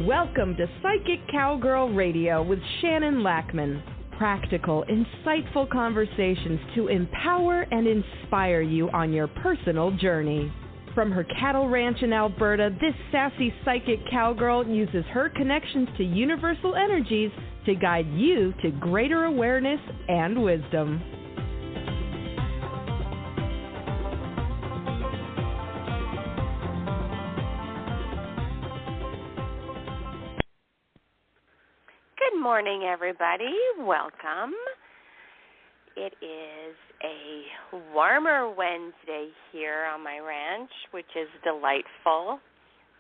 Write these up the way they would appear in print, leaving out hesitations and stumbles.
Welcome to Psychic Cowgirl Radio with Shannon Lackman. Practical, insightful conversations to empower and inspire you on your personal journey. From her cattle ranch in Alberta, this sassy psychic cowgirl uses her connections to universal energies to guide you to greater awareness and wisdom. Good morning, everybody. Welcome. It is a warmer Wednesday here on my ranch, which is delightful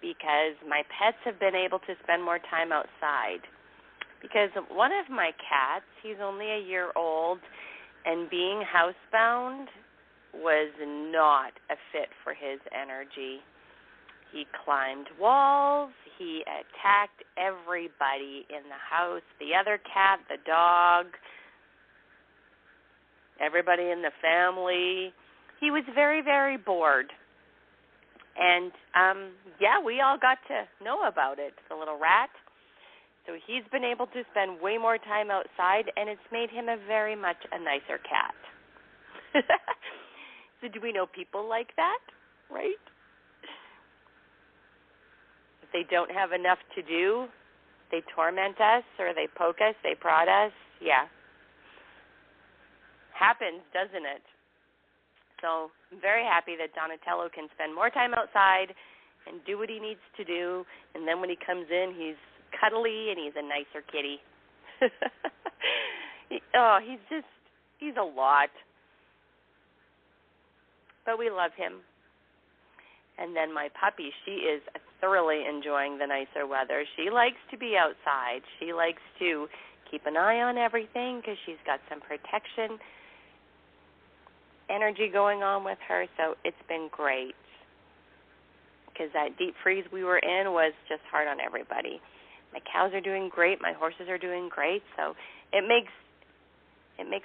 because my pets have been able to spend more time outside. Because one of my cats, he's only a year old, and being housebound was not a fit for his energy. He climbed walls. He attacked everybody in the house, the other cat, the dog, everybody in the family. He was very, very bored. And, we all got to know about it, the little rat. So he's been able to spend way more time outside, and it's made him a very much a nicer cat. So do we know people like that, right? If they don't have enough to do, they torment us or they poke us, they prod us. Yeah. Happens, doesn't it? So I'm very happy that Donatello can spend more time outside and do what he needs to do, and then when he comes in, he's cuddly and he's a nicer kitty. He's a lot. But we love him. And then my puppy, she is thoroughly enjoying the nicer weather. She likes to be outside. She likes to keep an eye on everything because she's got some protection energy going on with her, so it's been great. Because that deep freeze we were in was just hard on everybody. My cows are doing great. My horses are doing great. So it makes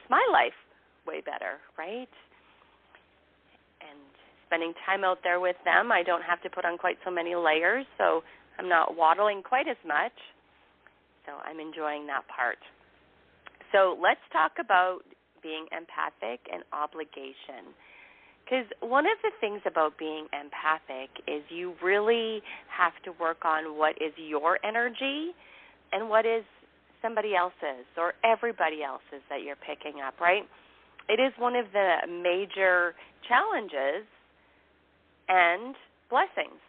my life way better, right? And spending time out there with them, I don't have to put on quite so many layers, so I'm not waddling quite as much. So I'm enjoying that part. So let's talk about being empathic and obligation. Because one of the things about being empathic is you really have to work on what is your energy and what is somebody else's or everybody else's that you're picking up, right? It is one of the major challenges and blessings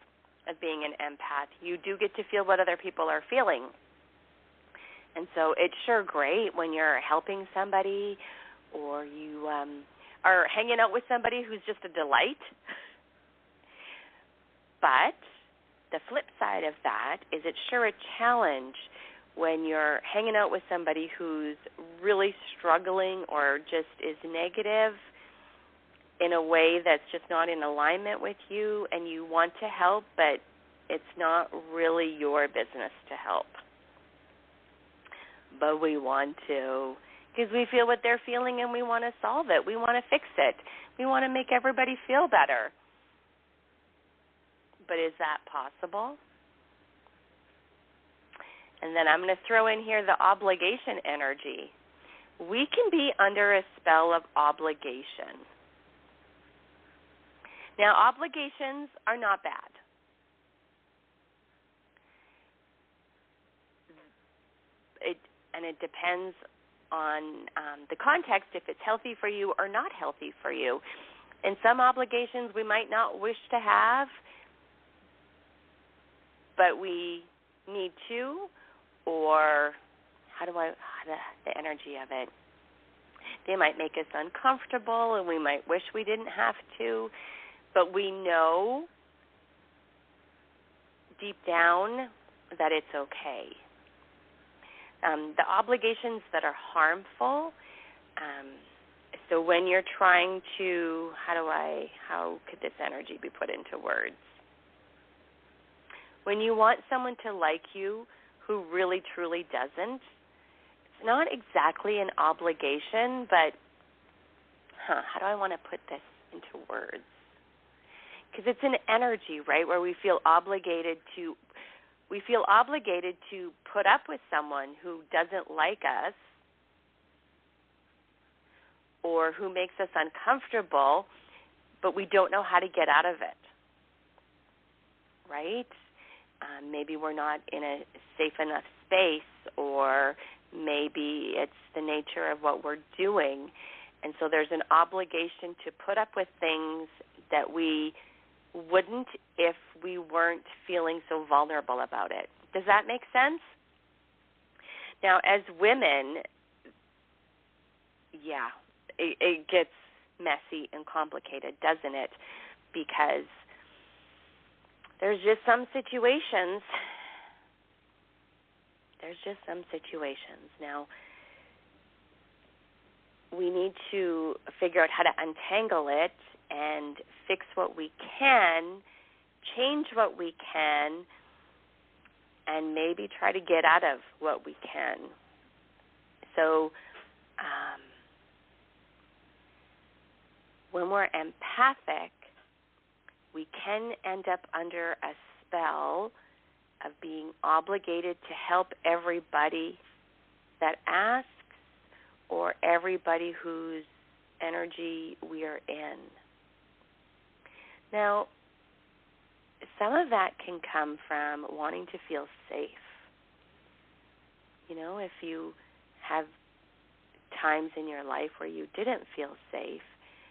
of being an empath. You do get to feel what other people are feeling. And so it's sure great when you're helping somebody or you are hanging out with somebody who's just a delight. But the flip side of that is it's sure a challenge when you're hanging out with somebody who's really struggling or just is negative in a way that's just not in alignment with you, and you want to help, but it's not really your business to help. But we want to, because we feel what they're feeling and we want to solve it. We want to fix it. We want to make everybody feel better. But is that possible? And then I'm going to throw in here the obligation energy. We can be under a spell of obligation. Now, obligations are not bad. It depends on the context, if it's healthy for you or not healthy for you. And some obligations we might not wish to have, but we need to, or the energy of it. They might make us uncomfortable, and we might wish we didn't have to, but we know deep down that it's okay. The obligations that are harmful, so when you're trying to, how could this energy be put into words? When you want someone to like you who really, truly doesn't, it's not exactly an obligation, but how do I want to put this into words? Because it's an energy, right, where we feel obligated to we feel obligated to put up with someone who doesn't like us or who makes us uncomfortable, but we don't know how to get out of it, right? Maybe we're not in a safe enough space, or maybe it's the nature of what we're doing. And so there's an obligation to put up with things that we wouldn't if we weren't feeling so vulnerable about it. Does that make sense? Now, as women, yeah, it gets messy and complicated, doesn't it? Because there's just some situations. Now, we need to figure out how to untangle it and fix what we can, change what we can, and maybe try to get out of what we can. So when we're empathic, we can end up under a spell of being obligated to help everybody that asks or everybody whose energy we are in. Now, some of that can come from wanting to feel safe. You know, if you have times in your life where you didn't feel safe,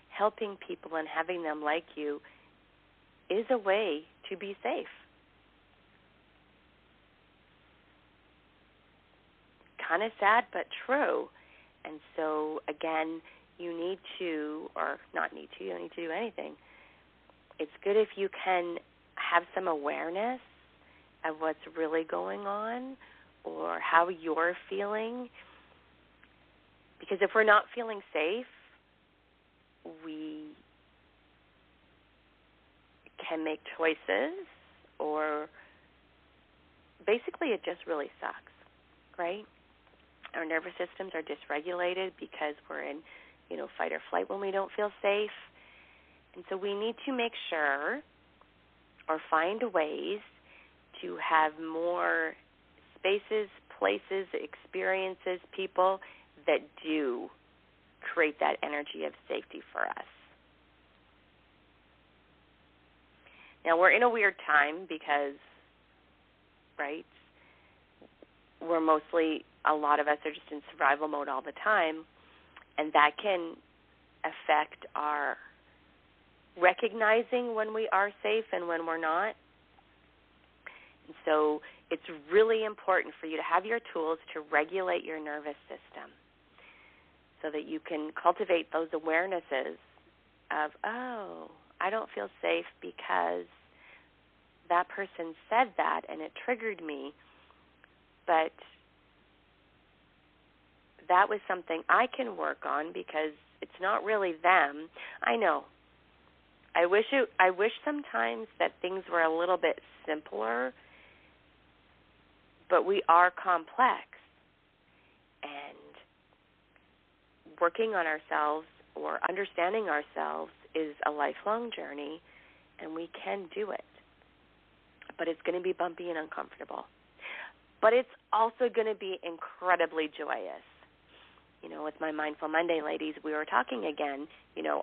helping people and having them like you is a way to be safe. Kind of sad, but true. And so, again, you don't need to do anything. It's good if you can have some awareness of what's really going on or how you're feeling. Because if we're not feeling safe, we can make choices, or basically it just really sucks, right? Our nervous systems are dysregulated because we're in, fight or flight when we don't feel safe. And so we need to make sure or find ways to have more spaces, places, experiences, people that do create that energy of safety for us. Now, we're in a weird time because, right, a lot of us are just in survival mode all the time, and that can affect our recognizing when we are safe and when we're not. And so it's really important for you to have your tools to regulate your nervous system so that you can cultivate those awarenesses of, I don't feel safe because that person said that and it triggered me, but that was something I can work on because it's not really them. I know. I wish sometimes that things were a little bit simpler, but we are complex. And working on ourselves or understanding ourselves is a lifelong journey, and we can do it. But it's going to be bumpy and uncomfortable. But it's also going to be incredibly joyous. With my Mindful Monday ladies, we were talking again,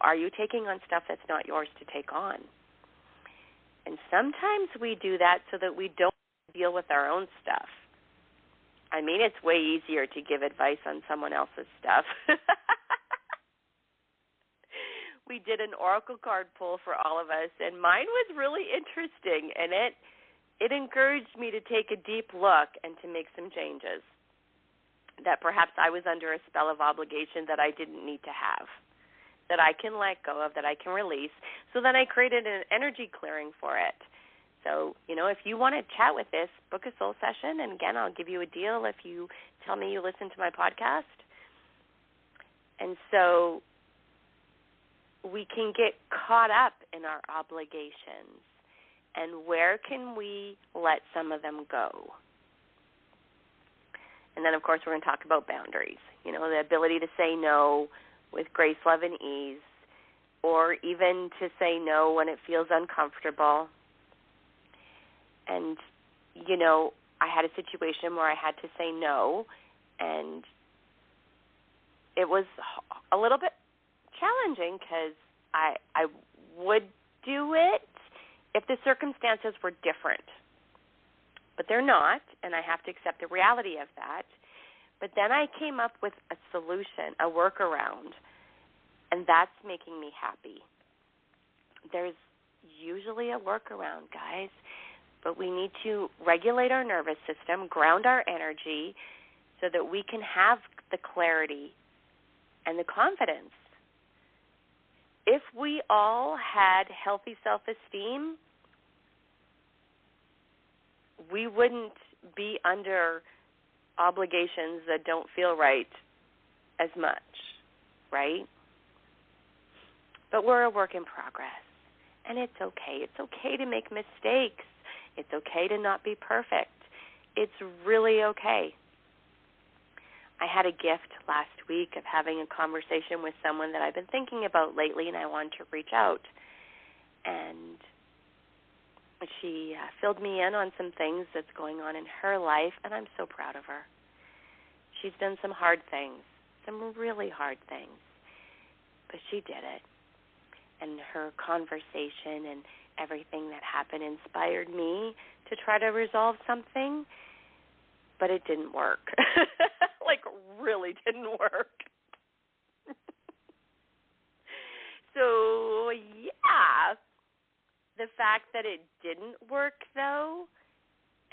are you taking on stuff that's not yours to take on? And sometimes we do that so that we don't deal with our own stuff. I mean, it's way easier to give advice on someone else's stuff. We did an oracle card pull for all of us, and mine was really interesting, and it encouraged me to take a deep look and to make some changes that perhaps I was under a spell of obligation that I didn't need to have, that I can let go of, that I can release. So then I created an energy clearing for it. So, if you want to chat with this, book a soul session, and again, I'll give you a deal if you tell me you listen to my podcast. And so we can get caught up in our obligations, and where can we let some of them go? And then, of course, we're going to talk about boundaries, the ability to say no with grace, love, and ease, or even to say no when it feels uncomfortable. And I had a situation where I had to say no, and it was a little bit challenging because I would do it if the circumstances were different. But they're not, and I have to accept the reality of that. But then I came up with a solution, a workaround, and that's making me happy. There's usually a workaround, guys, but we need to regulate our nervous system, ground our energy, so that we can have the clarity and the confidence. If we all had healthy self-esteem, we wouldn't be under obligations that don't feel right as much, right? But we're a work in progress, and it's okay. It's okay to make mistakes. It's okay to not be perfect. It's really okay. I had a gift last week of having a conversation with someone that I've been thinking about lately, and I wanted to reach out. And she filled me in on some things that's going on in her life, and I'm so proud of her. She's done some hard things, some really hard things, but she did it. And her conversation and everything that happened inspired me to try to resolve something, but it didn't work. Really didn't work. So, yeah, the fact that it didn't work, though,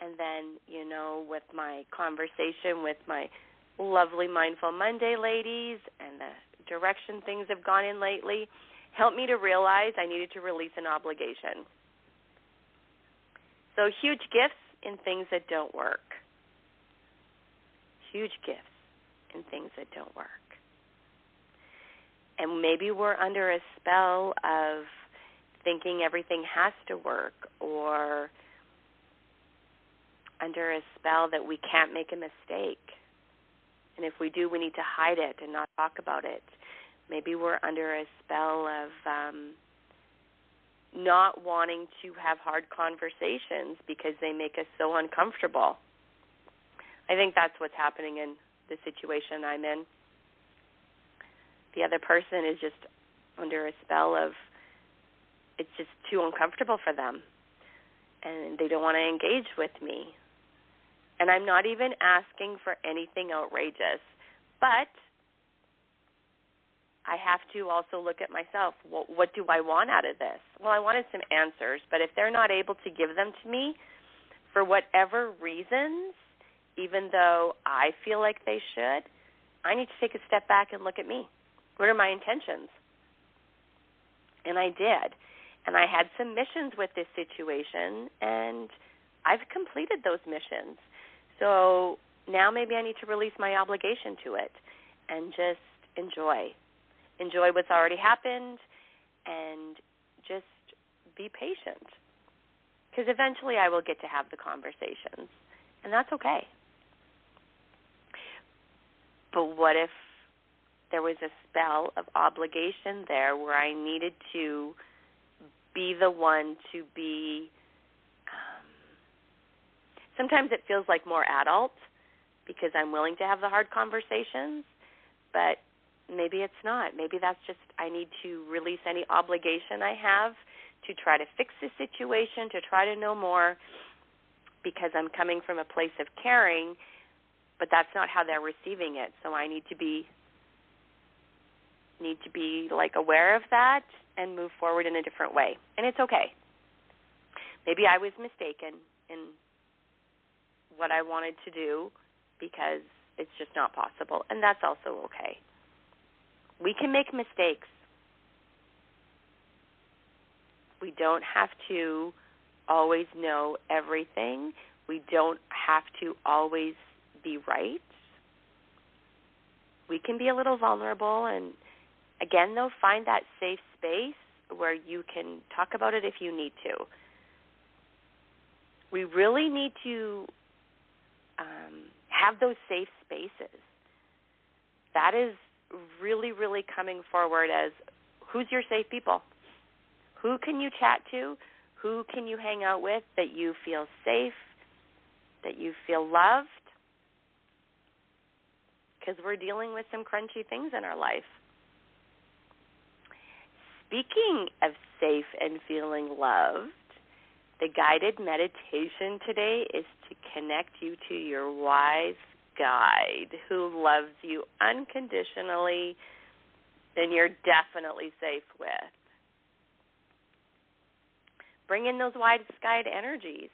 and then, with my conversation with my lovely Mindful Monday ladies and the direction things have gone in lately, helped me to realize I needed to release an obligation. So huge gifts in things that don't work. Huge gifts in things that don't work. And maybe we're under a spell of thinking everything has to work, or under a spell that we can't make a mistake. And if we do, we need to hide it and not talk about it. Maybe we're under a spell of not wanting to have hard conversations because they make us so uncomfortable. I think that's what's happening in the situation I'm in. The other person is just under a spell of it's just too uncomfortable for them, and they don't want to engage with me. And I'm not even asking for anything outrageous, but I have to also look at myself. What do I want out of this? Well, I wanted some answers, but if they're not able to give them to me for whatever reasons, even though I feel like they should, I need to take a step back and look at me. What are my intentions? And I did. And I had some missions with this situation, and I've completed those missions. So now maybe I need to release my obligation to it and just enjoy what's already happened, and just be patient. Because eventually I will get to have the conversations, and that's okay. But what if there was a spell of obligation there where I needed to be the one to be, sometimes it feels like more adult because I'm willing to have the hard conversations, but maybe it's not. Maybe that's just I need to release any obligation I have to try to fix the situation, to try to know more, because I'm coming from a place of caring, but that's not how they're receiving it. So I need to be aware of that and move forward in a different way. And it's okay. Maybe I was mistaken in what I wanted to do because it's just not possible, and that's also okay. We can make mistakes. We don't have to always know everything. We don't have to always be right. We can be a little vulnerable, and again, though, find that safe space where you can talk about it if you need to. We really need to have those safe spaces. That is really, really coming forward as who's your safe people? Who can you chat to? Who can you hang out with that you feel safe that you feel loved, because we're dealing with some crunchy things in our life. Speaking of safe and feeling loved, the guided meditation today is to connect you to your wise guide who loves you unconditionally and you're definitely safe with. Bring in those wise guide energies.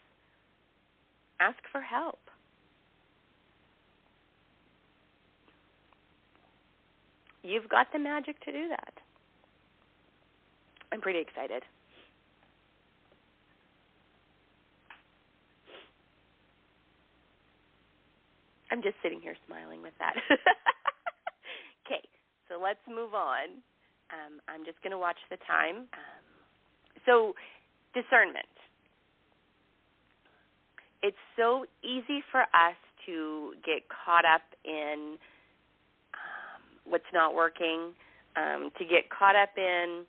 Ask for help. You've got the magic to do that. I'm pretty excited. I'm just sitting here smiling with that. Okay, so let's move on. I'm just going to watch the time. So, discernment. It's so easy for us to get caught up in what's not working, to get caught up in,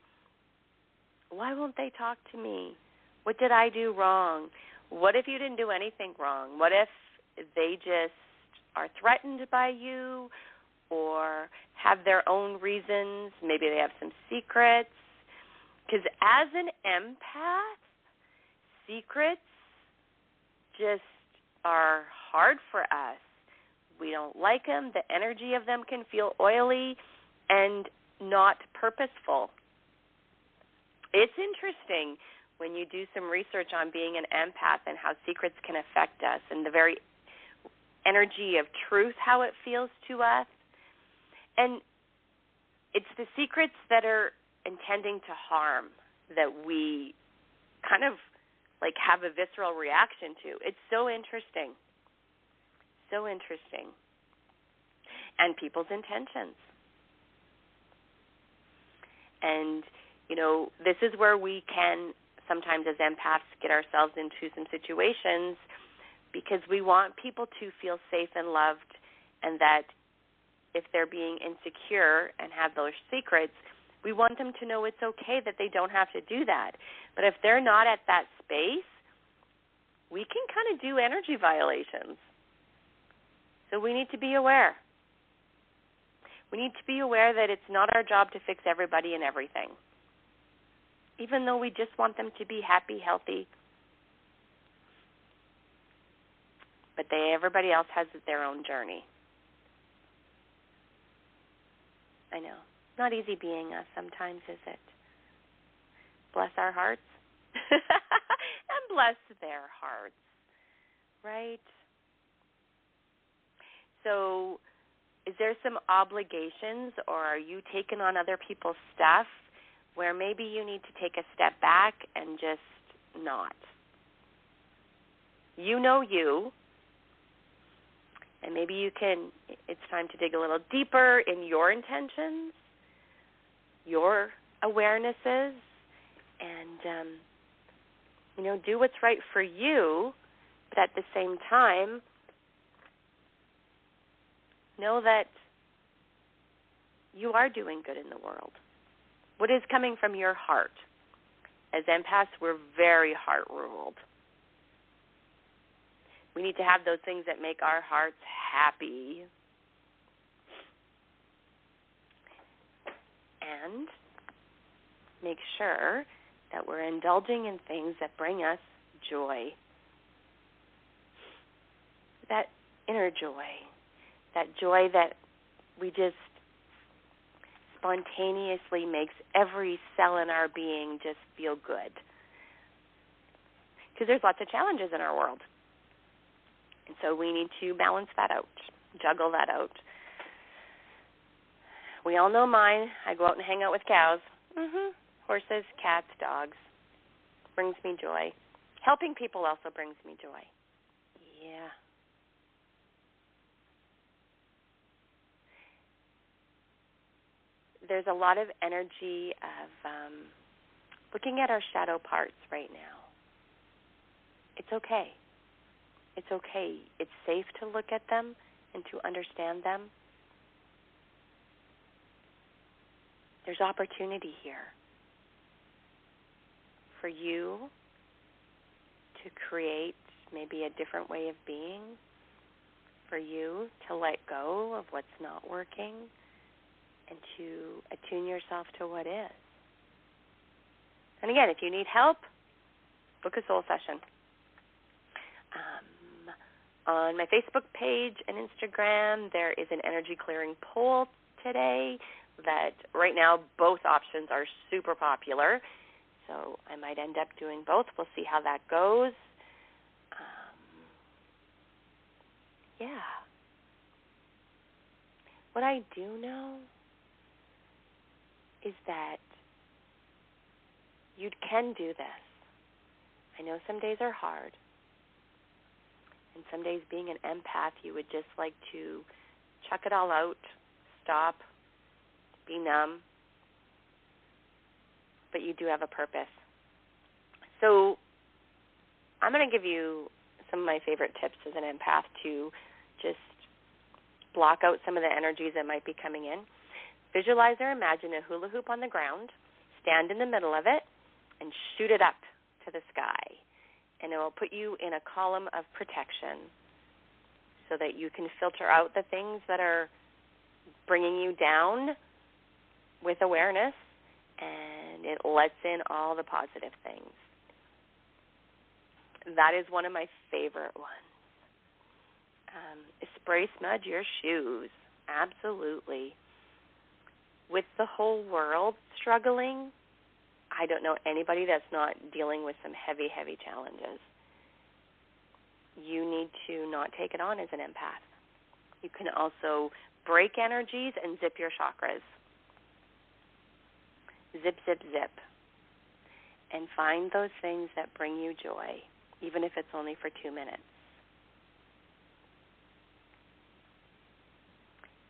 why won't they talk to me? What did I do wrong? What if you didn't do anything wrong? What if they just are threatened by you or have their own reasons? Maybe they have some secrets. Because as an empath, secrets just are hard for us. We don't like them. The energy of them can feel oily and not purposeful. It's interesting when you do some research on being an empath and how secrets can affect us and the very energy of truth, how it feels to us. And it's the secrets that are intending to harm that we kind of like have a visceral reaction to. It's so interesting. So interesting. And people's intentions. And, you know, this is where we can sometimes as empaths get ourselves into some situations because we want people to feel safe and loved, and that if they're being insecure and have those secrets, we want them to know it's okay, that they don't have to do that. But if they're not at that space, we can kind of do energy violations. So we need to be aware. We need to be aware that it's not our job to fix everybody and everything, even though we just want them to be happy, healthy. But everybody else has their own journey. I know. Not easy being us sometimes, is it? Bless our hearts. And bless their hearts. Right? So, is there some obligations, or are you taking on other people's stuff where maybe you need to take a step back and just not? You know you, and maybe it's time to dig a little deeper in your intentions, your awarenesses, and, do what's right for you, but at the same time, know that you are doing good in the world. What is coming from your heart? As empaths, we're very heart-ruled. We need to have those things that make our hearts happy. And make sure that we're indulging in things that bring us joy. That inner joy. That joy that we just spontaneously makes every cell in our being just feel good. Because there's lots of challenges in our world. And so we need to balance that out, juggle that out. We all know mine. I go out and hang out with cows. Horses, cats, dogs. Brings me joy. Helping people also brings me joy. Yeah. There's a lot of energy of looking at our shadow parts right now. It's okay. It's okay. It's safe to look at them and to understand them. There's opportunity here for you to create maybe a different way of being for you to let go of what's not working and to attune yourself to what is. And again, if you need help, book a soul session. On my Facebook page and Instagram, there is an energy clearing poll today that right now both options are super popular. So I might end up doing both. We'll see how that goes. Yeah. What I do know is that you can do this. I know some days are hard. And some days being an empath, you would just like to chuck it all out, stop, be numb. But you do have a purpose. So I'm going to give you some of my favorite tips as an empath to just block out some of the energies that might be coming in. Visualize or imagine a hula hoop on the ground, stand in the middle of it, and shoot it up to the sky. And it will put you in a column of protection so that you can filter out the things that are bringing you down with awareness, and it lets in all the positive things. That is one of my favorite ones. Spray smudge your shoes. Absolutely. With the whole world struggling, I don't know anybody that's not dealing with some heavy, heavy challenges. You need to not take it on as an empath. You can also break energies and zip your chakras. Zip, zip, zip. And find those things that bring you joy, even if it's only for 2 minutes.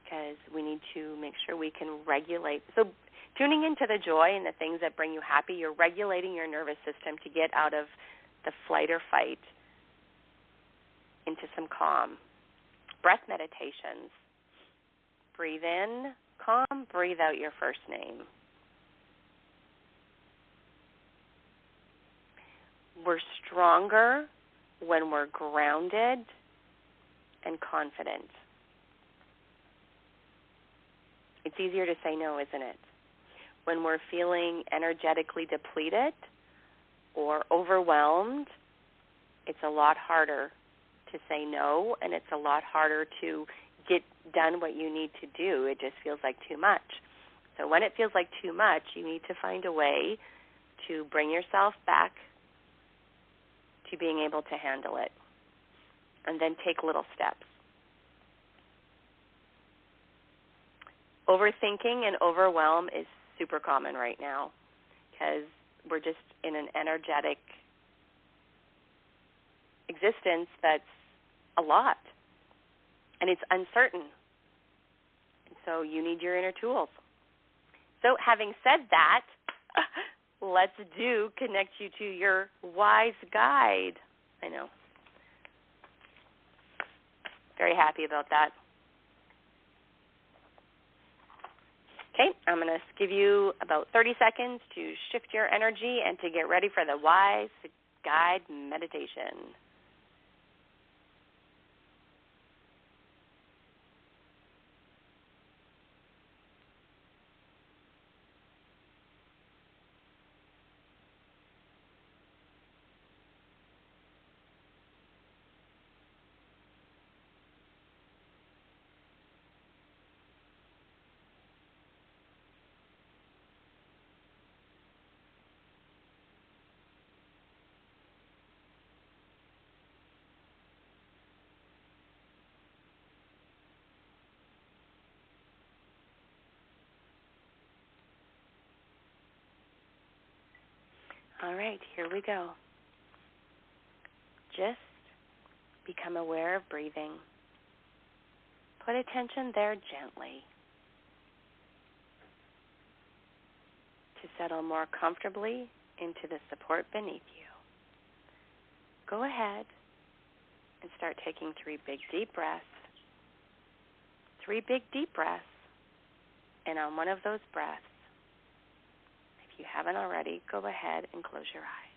Because we need to make sure we can regulate. So tuning into the joy and the things that bring you happy, you're regulating your nervous system to get out of the flight or fight into some calm. Breath meditations. Breathe in, calm. Breathe out your first name. We're stronger when we're grounded and confident. It's easier to say no, isn't it? When we're feeling energetically depleted or overwhelmed, it's a lot harder to say no, and it's a lot harder to get done what you need to do. It just feels like too much. So when it feels like too much, you need to find a way to bring yourself back to being able to handle it, and then take little steps. Overthinking and overwhelm is super common right now because we're just in an energetic existence that's a lot, and it's uncertain. And so you need your inner tools. So having said that, let's connect you to your wise guide. I know. Very happy about that. Okay, I'm going to give you about 30 seconds to shift your energy and to get ready for the wise guide meditation. All right, here we go. Just become aware of breathing. Put attention there gently to settle more comfortably into the support beneath you. Go ahead and start taking 3 big deep breaths. 3 big deep breaths. And on one of those breaths, if you haven't already, go ahead and close your eyes.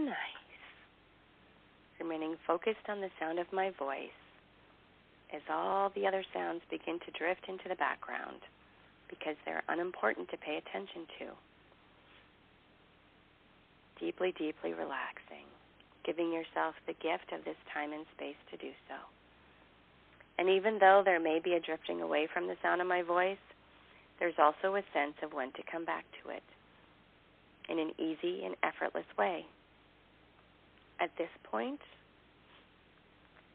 Nice. Remaining focused on the sound of my voice as all the other sounds begin to drift into the background because they're unimportant to pay attention to. Deeply, deeply relaxing, giving yourself the gift of this time and space to do so. And even though there may be a drifting away from the sound of my voice, there's also a sense of when to come back to it in an easy and effortless way. At this point,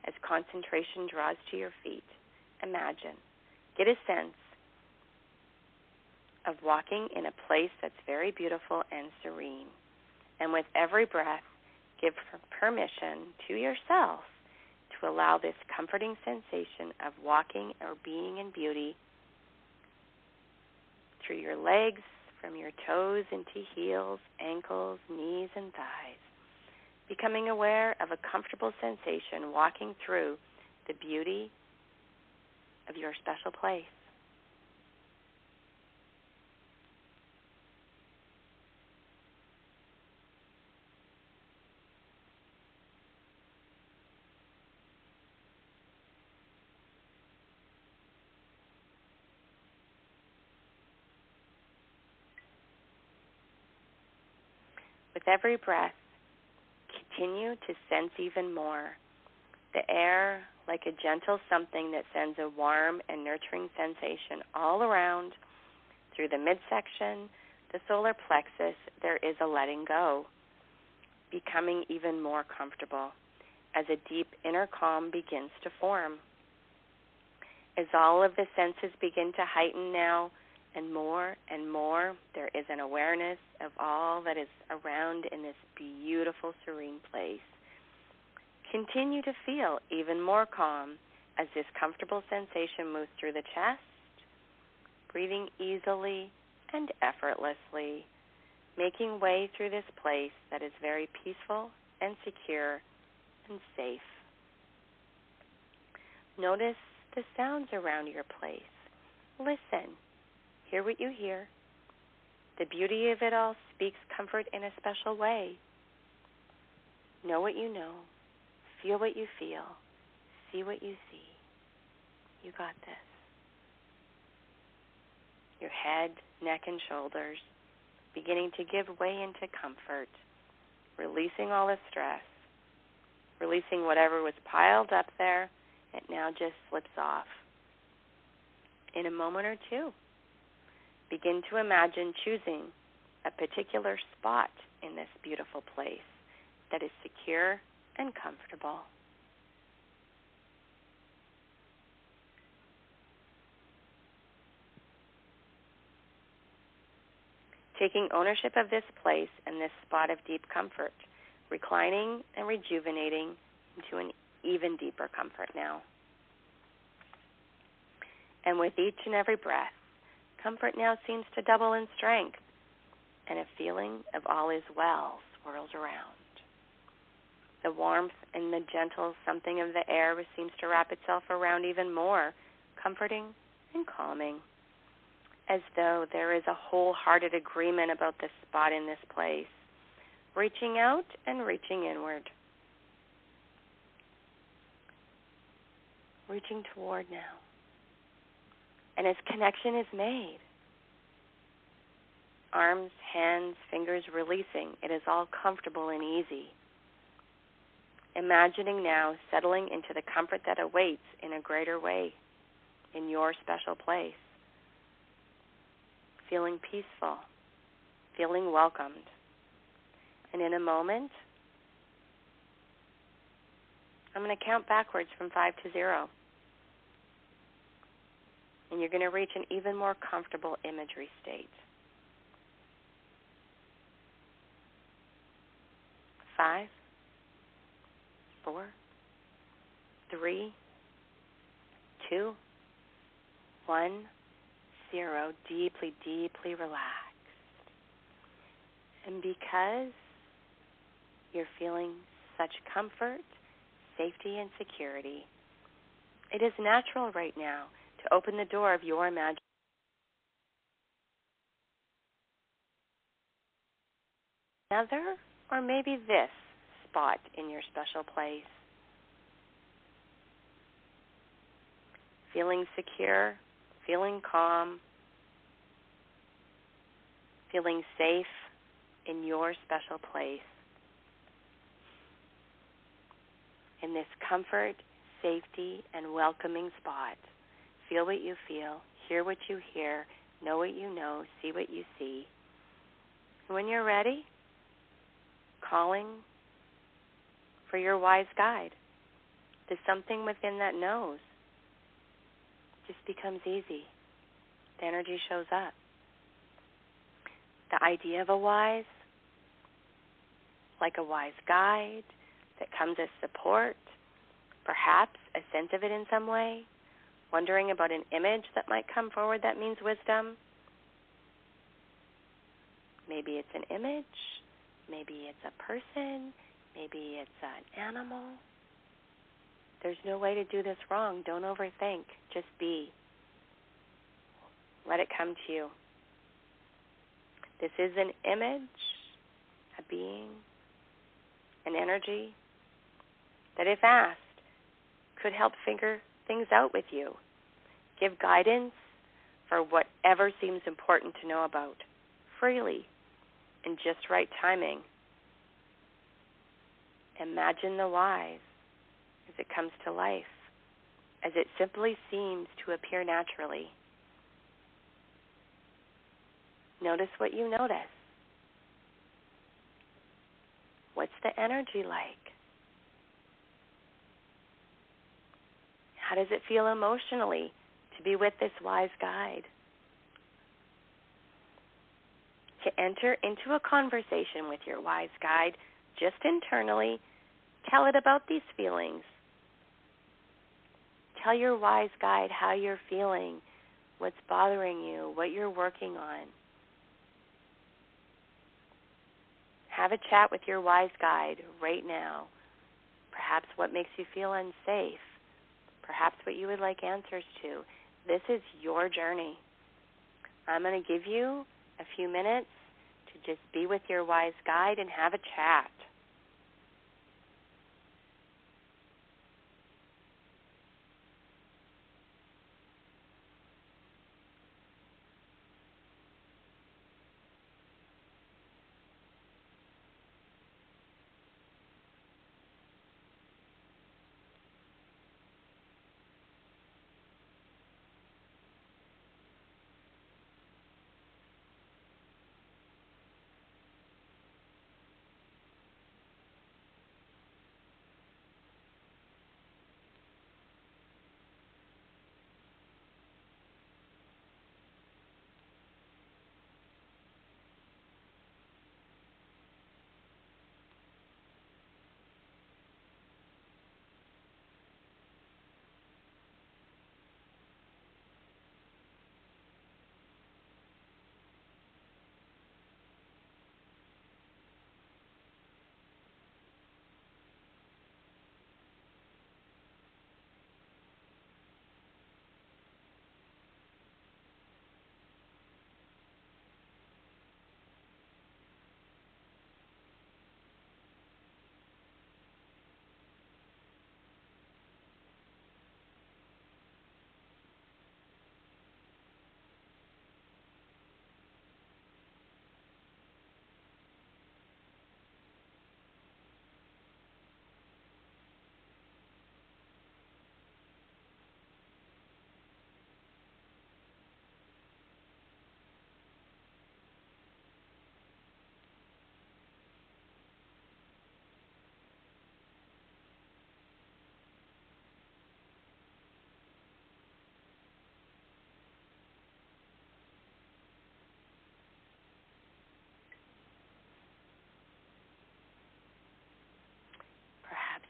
as concentration draws to your feet, imagine, get a sense of walking in a place that's very beautiful and serene. And with every breath, give permission to yourself to allow this comforting sensation of walking or being in beauty through your legs, from your toes into heels, ankles, knees, and thighs. Becoming aware of a comfortable sensation walking through the beauty of your special place. With every breath, continue to sense even more. The air like a gentle something that sends a warm and nurturing sensation all around. Through the midsection, the solar plexus, there is a letting go, becoming even more comfortable as a deep inner calm begins to form. As all of the senses begin to heighten now, and more, there is an awareness of all that is around in this beautiful, serene place. Continue to feel even more calm as this comfortable sensation moves through the chest, breathing easily and effortlessly, making way through this place that is very peaceful and secure and safe. Notice the sounds around your place. Listen. Hear what you hear. The beauty of it all speaks comfort in a special way. Know what you know. Feel what you feel. See what you see. You got this. Your head, neck, and shoulders beginning to give way into comfort, releasing all the stress, releasing whatever was piled up there. It now just slips off. In a moment or two, begin to imagine choosing a particular spot in this beautiful place that is secure and comfortable. Taking ownership of this place and this spot of deep comfort, reclining and rejuvenating into an even deeper comfort now. And with each and every breath, comfort now seems to double in strength, and a feeling of all is well swirls around. The warmth and the gentle something of the air seems to wrap itself around even more, comforting and calming, as though there is a wholehearted agreement about this spot in this place, reaching out and reaching inward. Reaching toward now. And as connection is made, arms, hands, fingers releasing, it is all comfortable and easy. Imagining now settling into the comfort that awaits in a greater way in your special place. Feeling peaceful, feeling welcomed. And in a moment, I'm going to count backwards from 5 to 0. And you're going to reach an even more comfortable imagery state. 5, 4, 3, 2, 1, 0. Deeply, deeply relaxed. And because you're feeling such comfort, safety, and security, it is natural right now to open the door of your imagination. Another or maybe this spot in your special place. Feeling secure, feeling calm, feeling safe in your special place. In this comfort, safety, and welcoming spot, feel what you feel, hear what you hear, know what you know, see what you see. When you're ready, calling for your wise guide. There's something within that knows. Just becomes easy. The energy shows up. The idea of a wise, like a wise guide that comes as support, perhaps a sense of it in some way, wondering about an image that might come forward that means wisdom. Maybe it's an image, maybe it's a person, maybe it's an animal. There's no way to do this wrong. Don't overthink. Just be. Let it come to you. This is an image, a being, an energy that, if asked, could help figure things out with you. Give guidance for whatever seems important to know about, freely, in just right timing. Imagine the wise as it comes to life, as it simply seems to appear naturally. Notice what you notice. What's the energy like? How does it feel emotionally to be with this wise guide? To enter into a conversation with your wise guide, just internally, tell it about these feelings. Tell your wise guide how you're feeling, what's bothering you, what you're working on. Have a chat with your wise guide right now. Perhaps what makes you feel unsafe. Perhaps what you would like answers to. This is your journey. I'm going to give you a few minutes to just be with your wise guide and have a chat.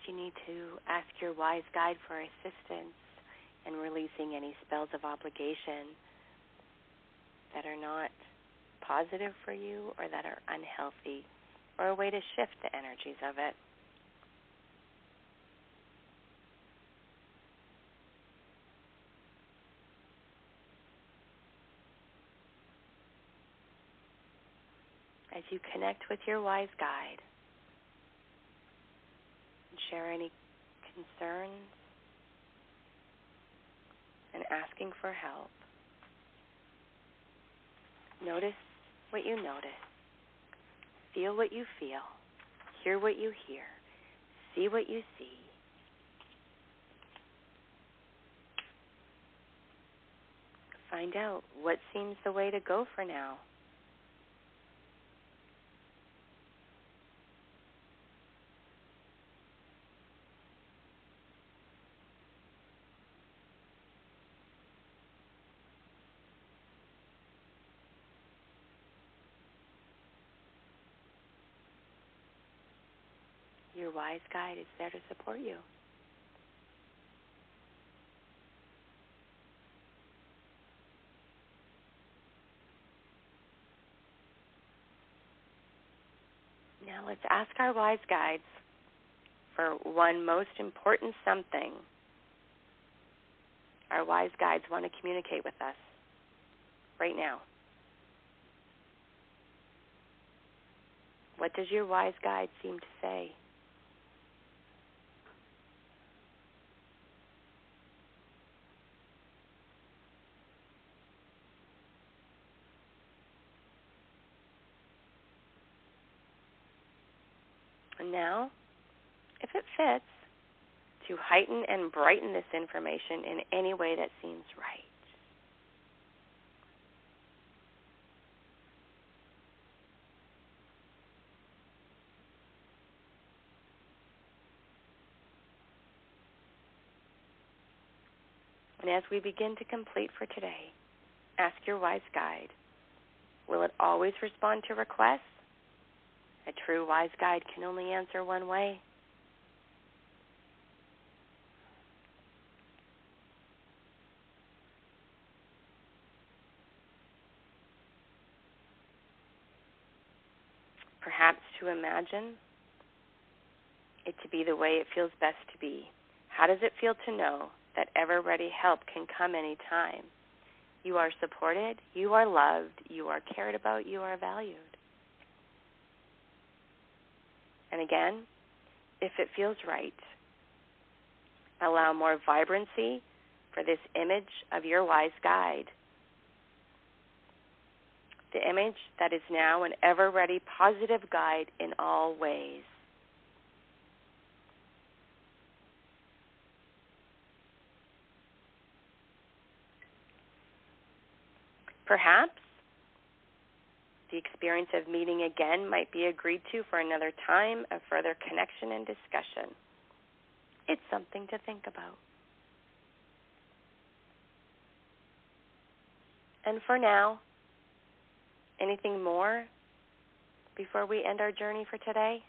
You need to ask your wise guide for assistance in releasing any spells of obligation that are not positive for you or that are unhealthy, or a way to shift the energies of it. As you connect with your wise guide, share any concerns, and asking for help. Notice what you notice. Feel what you feel. Hear what you hear. See what you see. Find out what seems the way to go for now. Your wise guide is there to support you. Now let's ask our wise guides for one most important something. Our wise guides want to communicate with us right now. What does your wise guide seem to say? And now, if it fits, to heighten and brighten this information in any way that seems right. And as we begin to complete for today, ask your wise guide, will it always respond to requests? A true wise guide can only answer one way. Perhaps to imagine it to be the way it feels best to be. How does it feel to know that ever-ready help can come any time? You are supported, you are loved, you are cared about, you are valued. And again, if it feels right, allow more vibrancy for this image of your wise guide. The image that is now an ever-ready positive guide in all ways. Perhaps the experience of meeting again might be agreed to for another time of further connection and discussion. It's something to think about. And for now, anything more before we end our journey for today?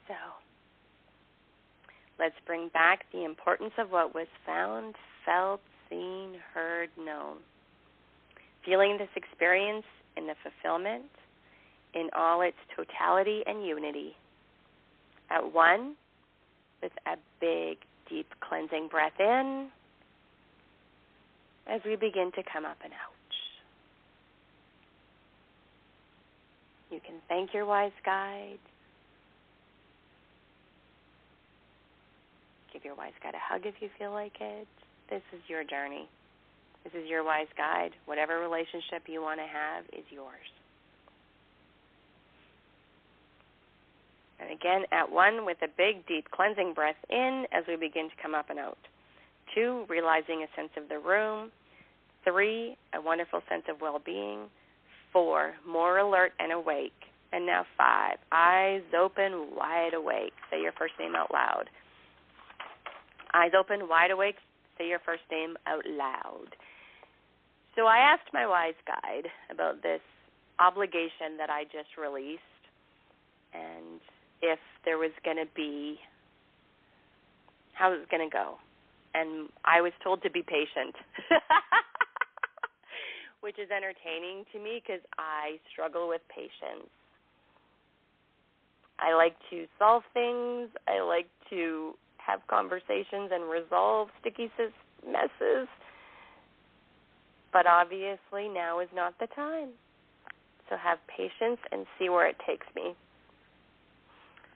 So, let's bring back the importance of what was found, felt, seen, heard, known. Feeling this experience in the fulfillment, in all its totality and unity. At one, with a big, deep cleansing breath in, as we begin to come up and out. You can thank your wise guide. Give your wise guide a hug if you feel like it. This is your journey. This is your wise guide. Whatever relationship you want to have is yours. And again, at one, with a big, deep cleansing breath in as we begin to come up and out. 2, realizing a sense of the room. 3, a wonderful sense of well-being. 4, more alert and awake. And now 5, eyes open, wide awake. Say your first name out loud. Eyes open, wide awake, say your first name out loud. So I asked my wise guide about this obligation that I just released, and if there was going to be, how it was going to go. And I was told to be patient, which is entertaining to me because I struggle with patience. I like to solve things. I like to have conversations and resolve sticky messes. But obviously now is not the time. So have patience and see where it takes me.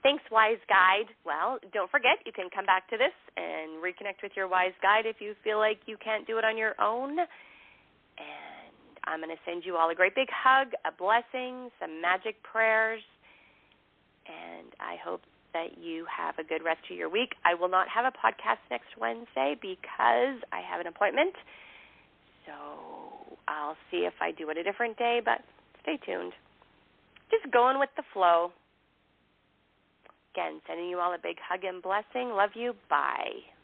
Thanks, Wise Guide. Well, don't forget, you can come back to this and reconnect with your Wise Guide if you feel like you can't do it on your own. And I'm going to send you all a great big hug, a blessing, some magic prayers, and I hope that you have a good rest of your week. I will not have a podcast next Wednesday because I have an appointment, so I'll see if I do it a different day, but stay tuned. Just going with the flow. Again, sending you all a big hug and blessing. Love you. Bye.